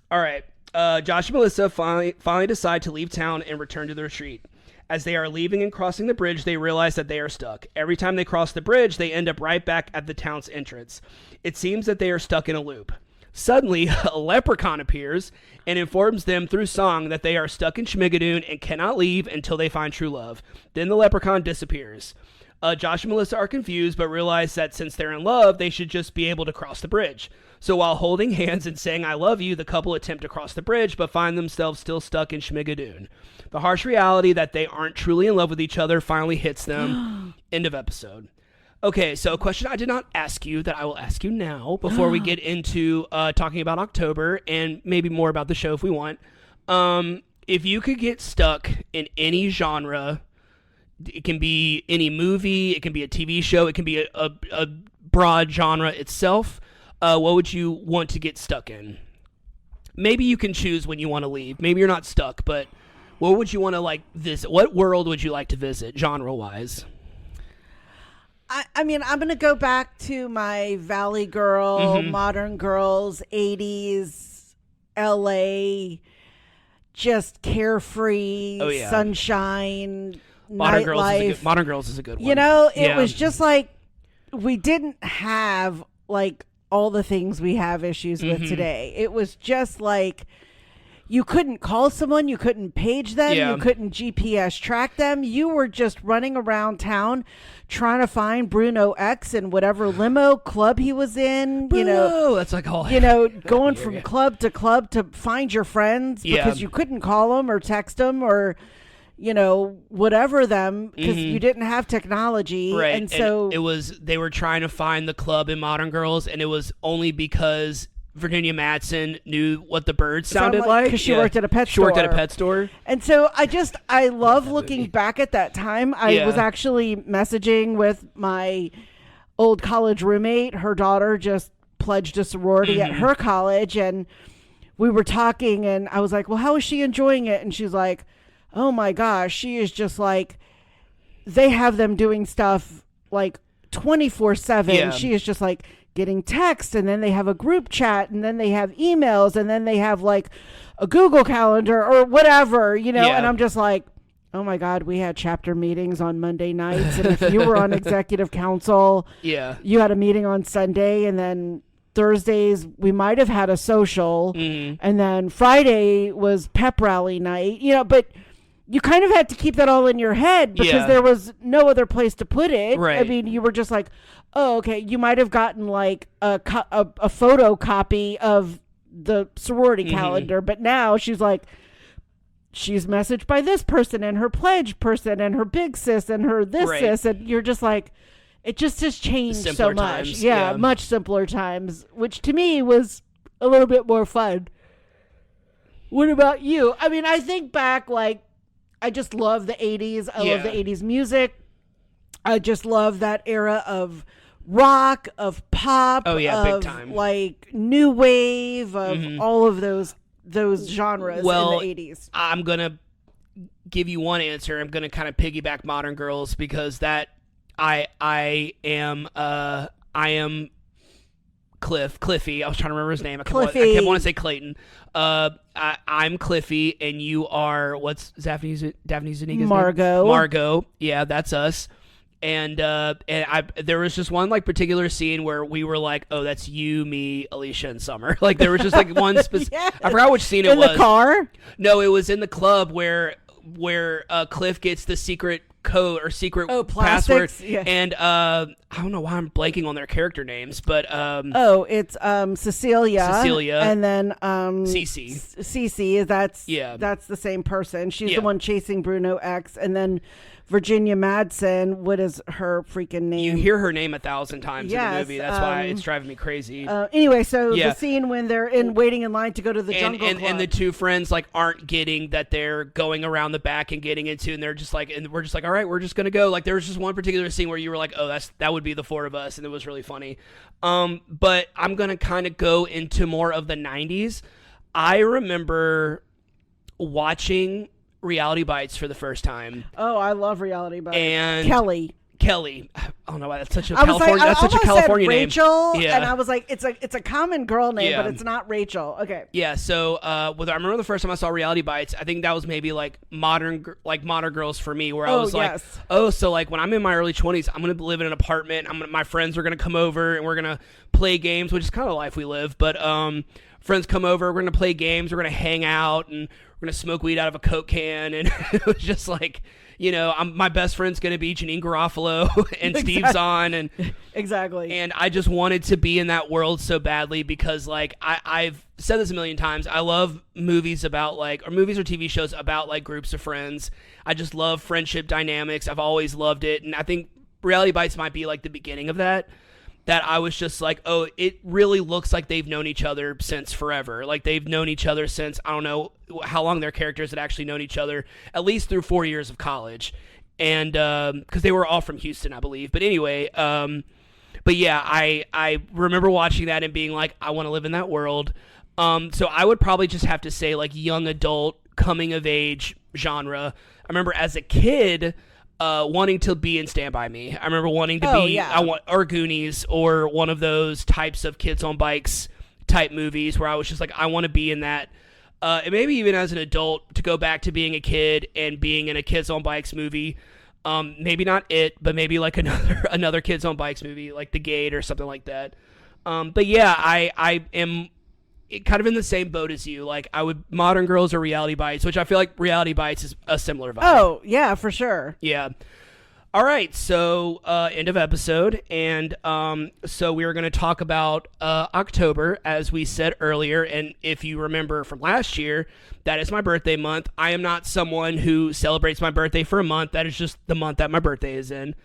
A: All right. Josh and Melissa finally decide to leave town and return to the retreat. As they are leaving and crossing the bridge, they realize that they are stuck. Every time they cross the bridge, they end up right back at the town's entrance. It seems that they are stuck in a loop. Suddenly, a leprechaun appears and informs them through song that they are stuck in Schmigadoon and cannot leave until they find true love. Then the leprechaun disappears. Josh and Melissa are confused, but realize that since they're in love, they should just be able to cross the bridge. So while holding hands and saying I love you, the couple attempt to cross the bridge, but find themselves still stuck in Schmigadoon. The harsh reality that they aren't truly in love with each other finally hits them. End of episode. Okay, so a question I did not ask you that I will ask you now before we get into talking about October and maybe more about the show if we want. If you could get stuck in any genre, it can be any movie, it can be a TV show, it can be a broad genre itself, what would you want to get stuck in? Maybe you can choose when you want to leave. Maybe you're not stuck, but what would you want to like visit? What world would you like to visit genre-wise?
B: I mean, I'm going to go back to my Valley Girl, Modern Girls, 80s, LA, just carefree, sunshine,
A: Modern
B: nightlife.
A: Girls is a good one.
B: You know, it was just like we didn't have like all the things we have issues with today. It was just like you couldn't call someone, you couldn't page them, you couldn't GPS track them. You were just running around town trying to find Bruno X in whatever limo club he was in.
A: Bruno, that's like all.
B: Going from club to find your friends because you couldn't call them or text them or whatever them because you didn't have technology.
A: Right.
B: And so
A: they were trying to find the club in Modern Girls, and it was only because Virginia Madsen knew what the birds sounded like.
B: Because she worked at a pet store.
A: She worked at a pet store.
B: And so I love looking back at that time. I was actually messaging with my old college roommate. Her daughter just pledged a sorority at her college, and we were talking, and I was like, well, how is she enjoying it? And she's like, oh my gosh, she is just like, they have them doing stuff like 24/7.
A: Yeah.
B: She is just like getting texts, and then they have a group chat, and then they have emails, and then they have like a Google Calendar or whatever, you know. And I'm just like, oh my God, we had chapter meetings on Monday nights, and if you were on executive council, you had a meeting on Sunday, and then Thursdays we might have had a social, and then Friday was pep rally night, you know. But you kind of had to keep that all in your head because there was no other place to put it.
A: Right.
B: I mean, you were just like, oh, okay. You might have gotten like a photocopy of the sorority calendar, but now she's like, she's messaged by this person and her pledge person and her big sis and her this sis, and you're just like, it just has changed so much.
A: Times,
B: much simpler times, which to me was a little bit more fun. What about you? I mean, I think back, like, I just love the 80s. I love the 80s music. I just love that era of rock, of pop,
A: of
B: big
A: time.
B: Like new wave, of all of those genres in the 80s.
A: I'm going to give you one answer. I'm going to kind of piggyback Modern Girls because that I am Cliffy. I was trying to remember his name. I kept wanting to say Clayton. I'm Cliffy, and you are, what's Daphne Zuniga's name? Margot. Yeah, that's us. And there was just one like particular scene where we were like, oh, that's you, me, Alicia, and Summer. Like there was just like one specific. I forgot which scene it was.
B: In the car?
A: No, it was in the club where Cliff gets the secret code or secret password, and I don't know why I'm blanking on their character names, but
B: it's Cecilia, and then Cece. That's the same person. She's the one chasing Bruno X, and then Virginia Madsen. What is her freaking name?
A: You hear her name 1,000 times in the movie. That's why it's driving me crazy.
B: Anyway, so the scene when they're waiting in line to go to the jungle club,
A: and the two friends like aren't getting that they're going around the back and getting into, and they're just like, and we're just like, all right, we're just gonna go. Like there was just one particular scene where you were like, oh, that would be the four of us, and it was really funny. But I'm gonna kind of go into more of the 90s. I remember watching Reality Bites for the first time.
B: Oh, I love Reality Bites.
A: And
B: Kelly.
A: I don't know why that's such a California name.
B: Rachel, and I was like, it's a common girl name, but it's not Rachel. Okay.
A: Yeah. So, I remember the first time I saw Reality Bites, I think that was maybe like modern girls for me, where I was like, so like when I'm in my early 20s, I'm gonna live in an apartment. My friends are gonna come over and we're gonna play games, which is kind of the life we live. But friends come over, we're gonna play games, we're gonna hang out, and we're gonna smoke weed out of a Coke can, and it was just like, you know, my best friend's gonna be Janine Garofalo and Steve Zahn, and
B: and
A: I just wanted to be in that world so badly because, like, I've said this a million times. I love movies about movies or TV shows about like groups of friends. I just love friendship dynamics. I've always loved it, and I think Reality Bites might be like the beginning of that. That I was just like, oh, it really looks like they've known each other since forever. Like they've known each other since, I don't know how long their characters had actually known each other, at least through 4 years of college. And because they were all from Houston, I believe. But anyway, but yeah, I remember watching that and being like, I want to live in that world. So I would probably just have to say like young adult, coming of age genre. I remember as a kid, wanting to be in Stand By Me. I remember wanting to or Goonies, or one of those types of Kids on Bikes type movies where I was just like, I want to be in that. And maybe even as an adult to go back to being a kid and being in a Kids on Bikes movie. Maybe not It, but maybe like another Kids on Bikes movie, like The Gate or something like that. But yeah, I am kind of in the same boat as you. Like I would Modern Girls or Reality Bites, which I feel like Reality Bites is a similar vibe.
B: Oh yeah, for sure.
A: Yeah. All right, so end of episode, and so we are going to talk about October, as we said earlier, and if you remember from last year, that is my birthday month. I am not someone who celebrates my birthday for a month. That is just the month that my birthday is in.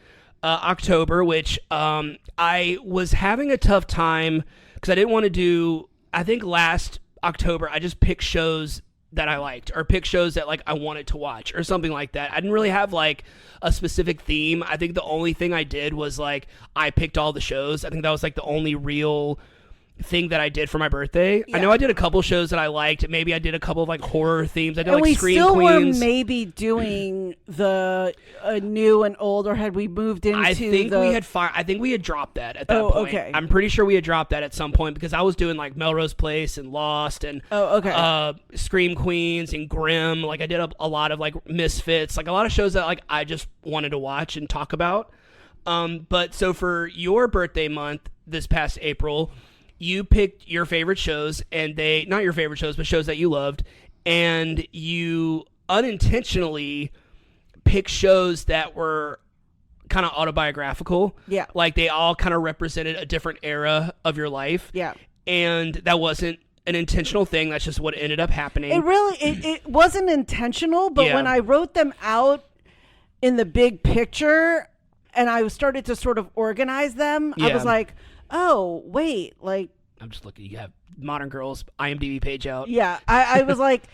A: October, which I was having a tough time because I didn't want to do I think last October I just picked shows that I liked, or picked shows that like I wanted to watch, or something like that. I didn't really have like a specific theme. I think the only thing I did was like I picked all the shows. I think that was like the only real thing that I did for my birthday. I know I did a couple shows that I liked. Maybe I did a couple of like horror themes. I did like Scream Queens.
B: And we still were maybe doing the new and old, or had we moved into
A: I think we had dropped that at that point.
B: Okay.
A: I'm pretty sure we had dropped that at some point because I was doing like Melrose Place and Lost and Scream Queens and Grimm. Like I did a lot of like Misfits, like a lot of shows that like I just wanted to watch and talk about. But so for your birthday month this past April, you picked your favorite shows, and not your favorite shows, but shows that you loved, and you unintentionally picked shows that were kind of autobiographical. Yeah. Like they all kind of represented a different era of your life. Yeah. And that wasn't an intentional thing. That's just what ended up happening.
B: It wasn't intentional, but when I wrote them out in the big picture and I started to sort of organize them, I was like, oh, wait, like...
A: I'm just looking. You have Modern Girls IMDb page out.
B: Yeah, I was like,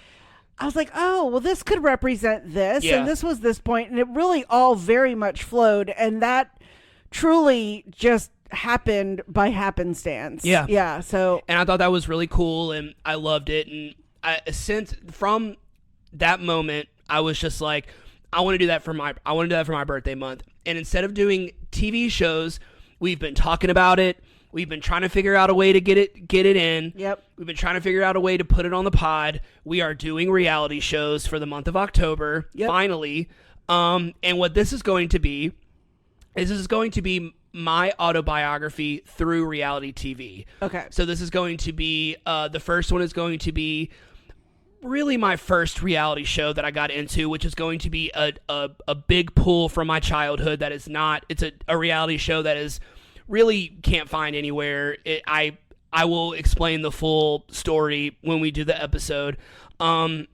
B: oh, well, this could represent this, and this was this point, and it really all very much flowed, and that truly just happened by happenstance. Yeah. Yeah, so...
A: And I thought that was really cool, and I loved it, and since from that moment, I was just like, I want to do that for my birthday month, and instead of doing TV shows... We've been talking about it. We've been trying to figure out a way to get it in. Yep. We've been trying to figure out a way to put it on the pod. We are doing reality shows for the month of October, finally. And what this is going to be my autobiography through reality TV. Okay. So this is going to be, the first one is going to be really my first reality show that I got into, which is going to be a big pull from my childhood. That is not, it's a reality show that is really can't find anywhere. I will explain the full story when we do the episode. My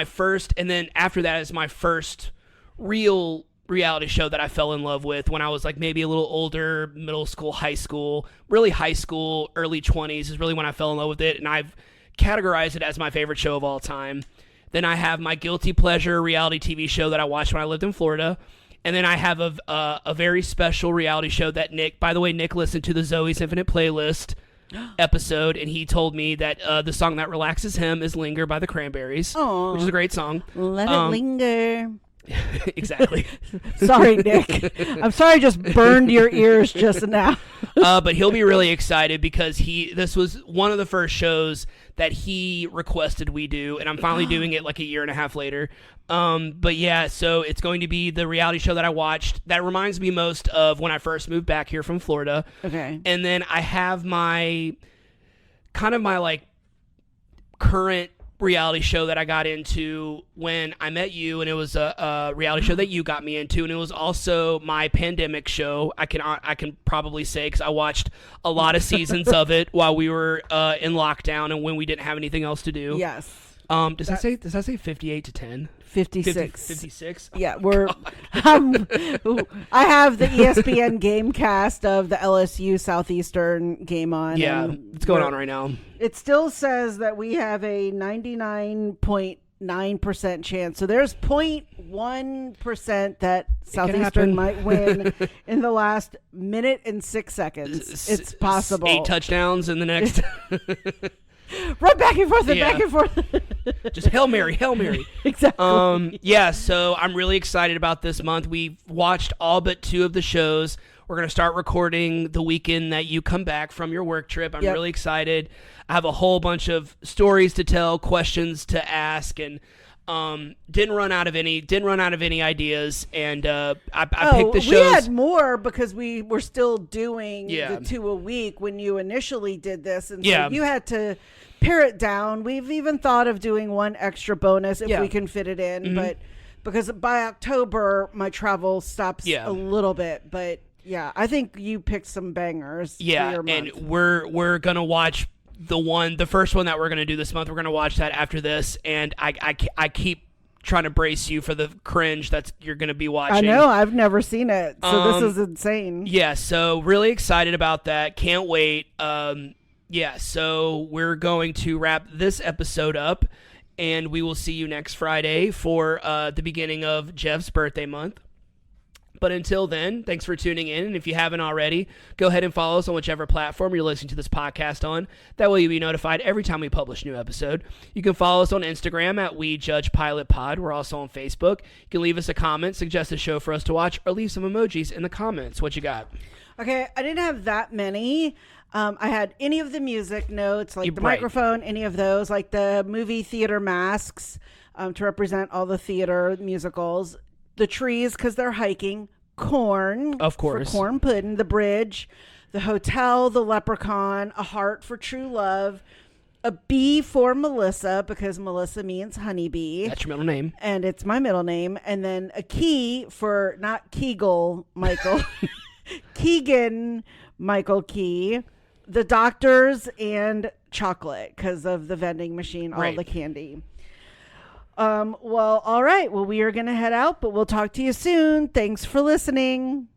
A: first, and then after that is my first real reality show that I fell in love with when I was like maybe a little older, middle school, high school, really high school, early 20s is really when I fell in love with it. And I've categorize it as my favorite show of all time. Then I have my guilty pleasure reality TV show that I watched when I lived in Florida. And then I have a very special reality show that Nick listened to the Zoe's Infinite Playlist episode, and he told me that the song that relaxes him is Linger by the Cranberries, which is a great song.
B: Let it linger.
A: Exactly.
B: Sorry, Nick. I'm sorry I just burned your ears just now.
A: But he'll be really excited because this was one of the first shows that he requested we do, and I'm finally doing it like a year and a half later. But yeah, so it's going to be the reality show that I watched that reminds me most of when I first moved back here from Florida. Okay. And then I have my like current reality show that I got into when I met you, and it was a reality show that you got me into, and it was also my pandemic show. I can probably say, because I watched a lot of seasons of it while we were in lockdown and when we didn't have anything else to do. Yes. Does that say 58 to 10?
B: 56.
A: 56?
B: Yeah, I have the ESPN game cast of the LSU Southeastern game on.
A: Yeah, it's going on right now.
B: It still says that we have a 99.9% chance. So there's 0.1% that Southeastern might win in the last minute and 6 seconds. It's possible.
A: 8 touchdowns in the next...
B: Run back and forth and back and forth.
A: Just Hail Mary, Hail Mary.
B: Exactly.
A: Yeah, so I'm really excited about this month. We've watched all but 2 of the shows. We're going to start recording the weekend that you come back from your work trip. I'm really excited. I have a whole bunch of stories to tell, questions to ask, and didn't run out of any ideas, and I picked the shows.
B: We had more because we were still doing the 2 a week when you initially did this, and so you had to pare it down. We've even thought of doing 1 extra bonus if we can fit it in, but because by October my travel stops a little bit, but I think you picked some bangers. For your month.
A: And we're gonna watch the first one that we're going to do this month. We're going to watch that after this, and I keep trying to brace you for the cringe that you're going to be watching.
B: I know, I've never seen it, so this is insane.
A: Yeah, so really excited about that. Can't wait. Yeah, so we're going to wrap this episode up, and we will see you next Friday for the beginning of Jeff's birthday month. But until then, thanks for tuning in. And if you haven't already, go ahead and follow us on whichever platform you're listening to this podcast on. That way you'll be notified every time we publish a new episode. You can follow us on Instagram at WeJudgePilotPod. We're also on Facebook. You can leave us a comment, suggest a show for us to watch, or leave some emojis in the comments. What you got?
B: Okay, I didn't have that many. I had any of the music notes, like the
A: Right.
B: microphone, any of those, like the movie theater masks to represent all the theater musicals. The trees, because they're hiking. Corn.
A: Of course.
B: For corn pudding. The bridge. The hotel. The leprechaun. A heart for true love. A B for Melissa, because Melissa means honeybee.
A: That's your middle name.
B: And it's my middle name. And then a key for, not Kegel Michael, Keegan Michael Key. The doctors and chocolate, because of the vending machine, all
A: Right.
B: the candy. Well, all right. Well, we are going to head out, but we'll talk to you soon. Thanks for listening.